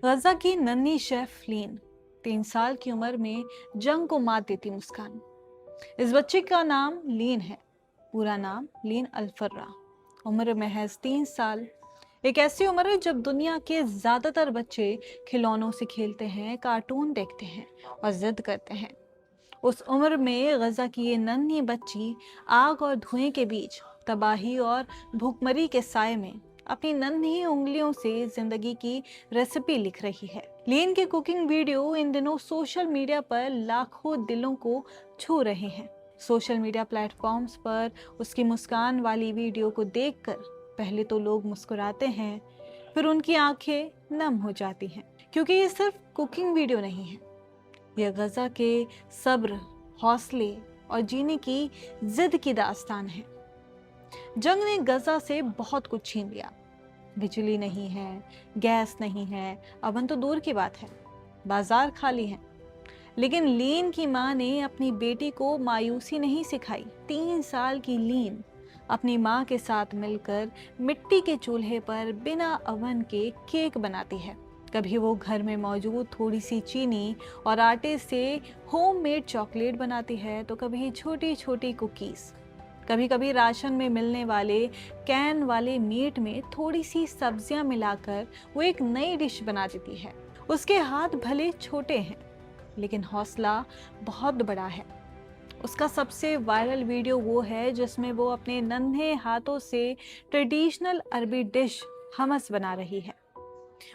गजा की नन्ही शेफ लीन 3 साल की उम्र में जंग को मात देती मुस्कान। इस बच्ची का नाम लीन है। पूरा नाम लीन अल्फर्रा। उम्र महज 3 साल। एक ऐसी उम्र है जब दुनिया के ज्यादातर बच्चे खिलौनों से खेलते हैं, कार्टून देखते हैं और जिद करते हैं। उस उम्र में गजा की ये नन्ही बच्ची आग और धुएं के बीच, तबाही और भूखमरी के साए में अपनी नन्ही उंगलियों से जिंदगी की रेसिपी लिख रही है। लीन के कुकिंग वीडियो इन दिनों सोशल मीडिया पर लाखों दिलों को छू रहे हैं। सोशल मीडिया प्लेटफॉर्म्स पर उसकी मुस्कान वाली वीडियो को देखकर पहले तो लोग मुस्कुराते हैं, फिर उनकी आंखें नम हो जाती हैं, क्योंकि ये सिर्फ कुकिंग वीडियो नहीं है। यह गजा के सब्र, हौसले और जीने की जिद की दास्तान है। जंग ने गजा से बहुत कुछ छीन लिया। बिजली नहीं है, गैस नहीं है, अवन तो दूर की बात है, बाजार खाली है। लेकिन लीन की माँ ने अपनी बेटी को मायूसी नहीं सिखाई। 3 साल की लीन अपनी माँ के साथ मिलकर मिट्टी के चूल्हे पर बिना अवन के केक बनाती है। कभी वो घर में मौजूद थोड़ी सी चीनी और आटे से होममेड चॉकलेट बनाती है, तो कभी छोटी छोटी कुकीज। कभी कभी राशन में मिलने वाले कैन वाले मीट में थोड़ी सी सब्जियां मिलाकर वो एक नई डिश बना देती है। उसके हाथ भले छोटे हैं, लेकिन हौसला बहुत बड़ा है। उसका सबसे वायरल वीडियो वो है जिसमें वो अपने नन्हे हाथों से ट्रेडिशनल अरबी डिश हमस बना रही है।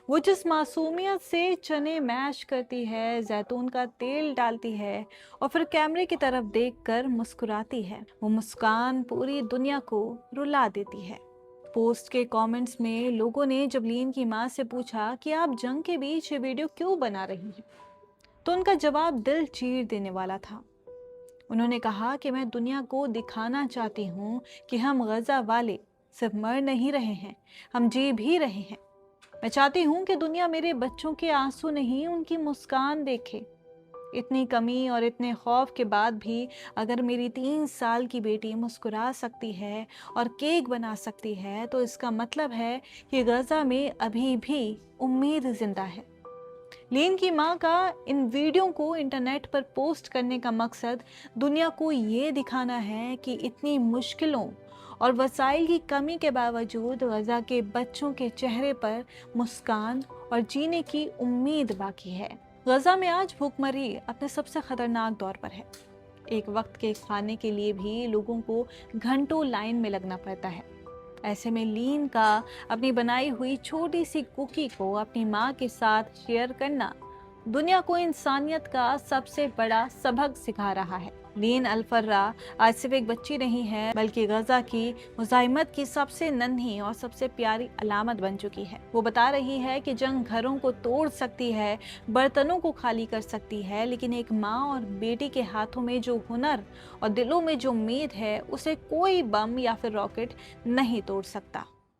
वो जिस मासूमियत से चने मैश करती है, जैतून का तेल डालती है और फिर कैमरे की तरफ देखकर मुस्कुराती है, वो मुस्कान पूरी दुनिया को रुला देती है। पोस्ट के कमेंट्स में लोगों ने जब लीन की माँ से पूछा कि आप जंग के बीच ये वीडियो क्यों बना रही हैं, तो उनका जवाब दिल चीर देने वाला था। उन्होंने कहा कि मैं दुनिया को दिखाना चाहती हूँ कि हम गजा वाले सिर्फ मर नहीं रहे हैं, हम जी भी रहे हैं। मैं चाहती हूँ कि दुनिया मेरे बच्चों के आंसू नहीं, उनकी मुस्कान देखे। इतनी कमी और इतने खौफ के बाद भी अगर मेरी 3 साल की बेटी मुस्कुरा सकती है और केक बना सकती है, तो इसका मतलब है कि गजा में अभी भी उम्मीद जिंदा है। लीन की माँ का इन वीडियो को इंटरनेट पर पोस्ट करने का मकसद दुनिया को ये दिखाना है कि इतनी मुश्किलों और वसाइल की कमी के बावजूद गजा के बच्चों के चेहरे पर मुस्कान और जीने की उम्मीद बाकी है। गजा में आज भूखमरी अपने सबसे खतरनाक दौर पर है। एक वक्त के खाने के लिए भी लोगों को घंटों लाइन में लगना पड़ता है। ऐसे में लीन का अपनी बनाई हुई छोटी सी कुकी को अपनी माँ के साथ शेयर करना दुनिया को इंसानियत का सबसे बड़ा सबक सिखा रहा है। लीन अल्फर्रा आज सिर्फ एक बच्ची नहीं है, बल्कि गजा की मुजाहिमत की सबसे नन्ही और सबसे प्यारी अलामत बन चुकी है। वो बता रही है कि जंग घरों को तोड़ सकती है, बर्तनों को खाली कर सकती है, लेकिन एक माँ और बेटी के हाथों में जो हुनर और दिलों में जो उम्मीद है, उसे कोई बम या फिर रॉकेट नहीं तोड़ सकता।